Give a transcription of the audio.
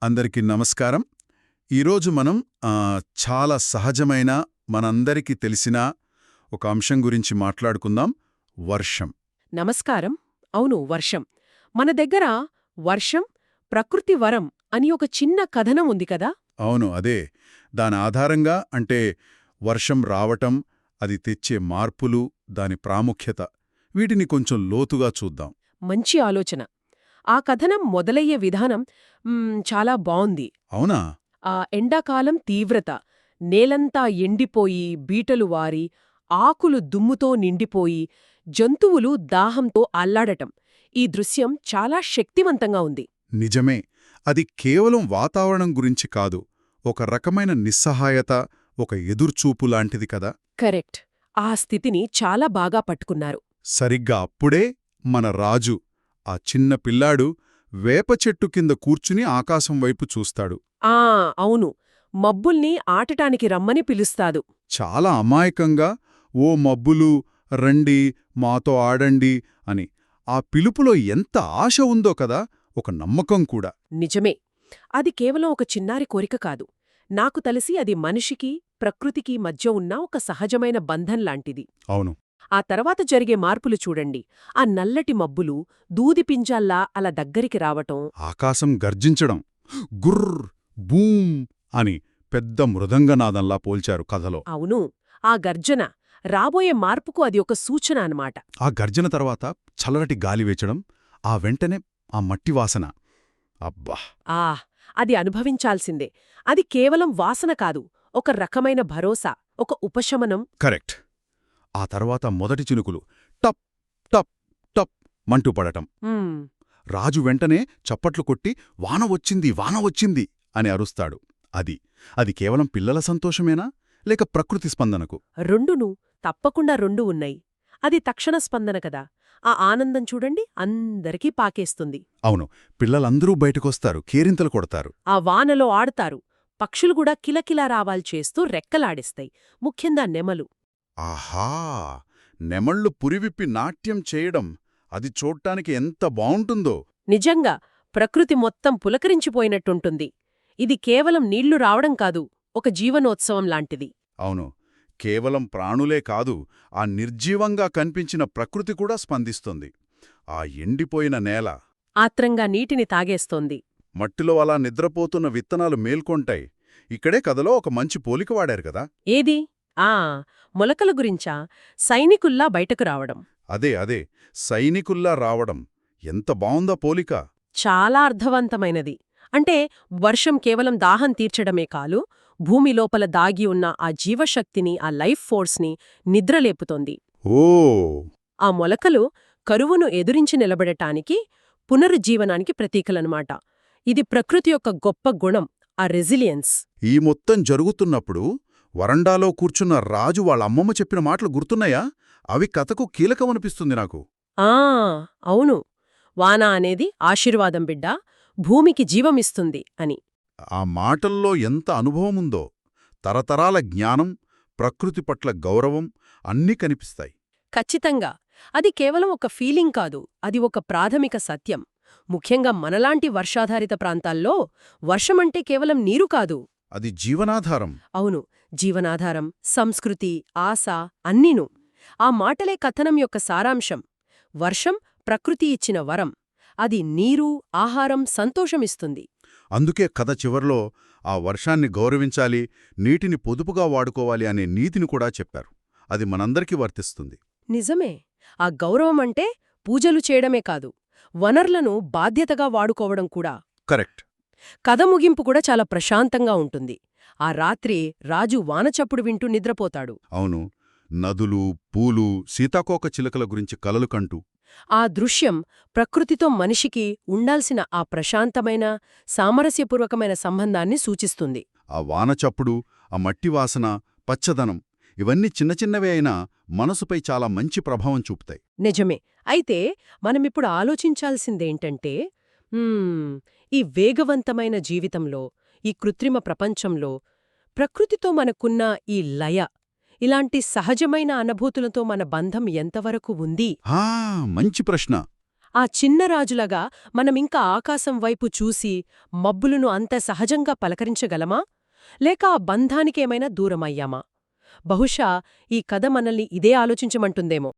అందరికీ నమస్కారం. ఈరోజు మనం చాలా సహజమైన మనందరికీ తెలిసిన ఒక అంశం గురించి మాట్లాడుకుందాం. వర్షం. నమస్కారం. అవును, వర్షం. మన దగ్గర వర్షం, ప్రకృతి వరం అని ఒక చిన్న కథనం ఉంది కదా. అవును, అదే. దాని ఆధారంగా వర్షం రావటం, అది తెచ్చే మార్పులు, దాని ప్రాముఖ్యత, వీటిని కొంచెం లోతుగా చూద్దాం. మంచి ఆలోచన. ఆ కథనం మొదలయ్యే విధానం చాలా బావుంది. అవునా? ఎండాకాలం తీవ్రత, నేలంతా ఎండిపోయి బీటలు వారి, ఆకులు దుమ్ముతో నిండిపోయి, జంతువులు దాహంతో అల్లాడటం. ఈ దృశ్యం చాలా శక్తివంతంగా ఉంది. నిజమే. అది కేవలం వాతావరణం గురించి కాదు, ఒక రకమైన నిస్సహాయత, ఒక ఎదుర్చూపు లాంటిది కదా. కరెక్ట్. ఆ స్థితిని చాలా బాగా పట్టుకున్నారు. సరిగ్గా అప్పుడే మన రాజు, ఆ చిన్న పిల్లాడు, వేప చెట్టు కింద కూర్చుని ఆకాశం వైపు చూస్తాడు. అవును. మబ్బుల్ని ఆటటానికి రమ్మని పిలుస్తాడు. చాలా అమాయకంగా, ఓ మబ్బులు రండి, మాతో ఆడండి అని. ఆ పిలుపులో ఎంత ఆశ ఉందో కదా, ఒక నమ్మకం కూడా. నిజమే. అది కేవలం ఒక చిన్నారి కోరిక కాదు. నాకు తెలిసి అది మనిషికి, ప్రకృతికి మధ్య ఉన్న ఒక సహజమైన బంధం లాంటిది. అవును. ఆ తర్వాత జరిగే మార్పులు చూడండి. ఆ నల్లటి మబ్బులు దూదిపింజాల్లా అలా దగ్గరికి రావటం. ఆకాశం గర్జించడం, గుర్ర్ బూమ్ అని పెద్ద మృదంగనాదంలా పోల్చారు కథలో. అవును. ఆ గర్జన, రాబోయే మార్పుకు అది ఒక సూచన అన్నమాట. ఆ గర్జన తర్వాత చల్లటి గాలి వేచడం, ఆ వెంటనే ఆ మట్టి వాసన. అబ్బా! అది అనుభవించాల్సిందే. అది కేవలం వాసన కాదు, ఒక రకమైన భరోసా, ఒక ఉపశమనం. కరెక్ట్. ఆ తర్వాత మొదటి చినుకులు టప్ టప్ టప్ మంటూ పడటం. రాజు వెంటనే చప్పట్లు కొట్టి వాన వచ్చింది, వాన వచ్చింది అని అరుస్తాడు. అది కేవలం పిల్లల సంతోషమేనా, లేక ప్రకృతి స్పందనకు? రెండును. తప్పకుండా రెండు ఉన్నాయి. అది తక్షణ స్పందన కదా. ఆ ఆనందం చూడండి, అందరికీ పాకేస్తుంది. అవును. పిల్లలందరూ బయటకొస్తారు, కేరింతలు కొడతారు. ఆ వానలో ఆడతారు. పక్షులు కూడా కిలకిలా రావాల్ చేస్తూ రెక్కలాడిస్తాయి, ముఖ్యంగా నెమలు. ఆహా! నెమళ్ళు పురివిప్పి నాట్యం చేయడం, అది చూడ్డానికి ఎంత బావుంటుందో. నిజంగా ప్రకృతి మొత్తం పులకరించిపోయినట్టుంటుంది. ఇది కేవలం నీళ్లు రావడం కాదు, ఒక జీవనోత్సవం లాంటిది. అవును. కేవలం ప్రాణులే కాదు, ఆ నిర్జీవంగా కనిపించిన ప్రకృతి కూడా స్పందిస్తుంది. ఆ ఎండిపోయిన నేల ఆత్రంగా నీటిని తాగేస్తోంది. మట్టిలో అలా నిద్రపోతున్న విత్తనాలు మేల్కొంటాయి. ఇక్కడే కథలో ఒక మంచి పోలిక వాడారు కదా. ఏది? మొలకల గురించా? సైనికుల్లా బయటకు రావడం. అదే సైనికుల్లా రావడం. ఎంత బావుందా పోలిక! చాలా అర్థవంతమైనది. అంటే వర్షం కేవలం దాహం తీర్చడమే కాదు, భూమి లోపల దాగి ఉన్న ఆ జీవశక్తిని, ఆ లైఫ్ ఫోర్స్ని నిద్రలేపుతోంది. ఓ! ఆ మొలకలు కరువును ఎదురించి నిలబడటానికి, పునరుజ్జీవనానికి ప్రతీకలన్నమాట. ఇది ప్రకృతి యొక్క గొప్ప గుణం, ఆ రెసిలియన్స్. ఈ మొత్తం జరుగుతున్నప్పుడు వరండాలో కూర్చున్న రాజు వాళ్ళ అమ్మమ్మ చెప్పిన మాటలు గుర్తున్నాయా? అవి కథకు కీలకమనిపిస్తుంది నాకు. అవును. వాన అనేది ఆశీర్వాదం బిడ్డా, భూమికి జీవమిస్తుంది అని. ఆ మాటల్లో ఎంత అనుభవముందో! తరతరాల జ్ఞానం, ప్రకృతి పట్ల గౌరవం అన్నీ కనిపిస్తాయి. ఖచ్చితంగా. అది కేవలం ఒక ఫీలింగ్ కాదు, అది ఒక ప్రాథమిక సత్యం. ముఖ్యంగా మనలాంటి వర్షాధారిత ప్రాంతాల్లో వర్షమంటే కేవలం నీరు కాదు. అది జీవనాధారం. అవును. జీవనాధారం, సంస్కృతి, ఆశ అన్నీను. ఆ మాటలే కథనం యొక్క సారాంశం. వర్షం ప్రకృతి ఇచ్చిన వరం. అది నీరు, ఆహారం, సంతోషమిస్తుంది. అందుకే కథ చివర్లో ఆ వర్షాన్ని గౌరవించాలి, నీటిని పొదుపుగా వాడుకోవాలి అనే నీతిని కూడా చెప్పారు. అది మనందరికీ వర్తిస్తుంది. నిజమే. ఆ గౌరవం అంటే పూజలు చేయడమే కాదు, వనరులను బాధ్యతగా వాడుకోవడం కూడా. కరెక్ట్. కథ ముగింపు కూడా చాలా ప్రశాంతంగా ఉంటుంది. ఆ రాత్రి రాజు వానచప్పుడు వింటూ నిద్రపోతాడు. అవును. నదులు, పూలు, సీతాకోక చిలుకల గురించి కలలు కంటూ. ఆ దృశ్యం ప్రకృతితో మనిషికి ఉండాల్సిన ఆ ప్రశాంతమైన, సామరస్యపూర్వకమైన సంబంధాన్ని సూచిస్తుంది. ఆ వానచప్పుడు, ఆ మట్టి వాసన, పచ్చదనం, ఇవన్నీ చిన్నచిన్నవే అయినా మనసుపై చాలా మంచి ప్రభావం చూపుతాయి. నిజమే. అయితే మనమిప్పుడు ఆలోచించాల్సిందేంటంటే, ఈ వేగవంతమైన జీవితంలో, ఈ కృత్రిమ ప్రపంచంలో ప్రకృతితో మనకున్న ఈ లయ, ఇలాంటి సహజమైన అనుభూతులతో మన బంధం ఎంతవరకు ఉంది? మంచి ప్రశ్న. ఆ చిన్న రాజులగా మనమింకా ఆకాశం వైపు చూసి మబ్బులను అంత సహజంగా పలకరించగలమా లేక ఆ బంధానికేమైనా దూరమయ్యామా? బహుశా ఈ కథ మనల్ని ఇదే ఆలోచించమంటుందేమో.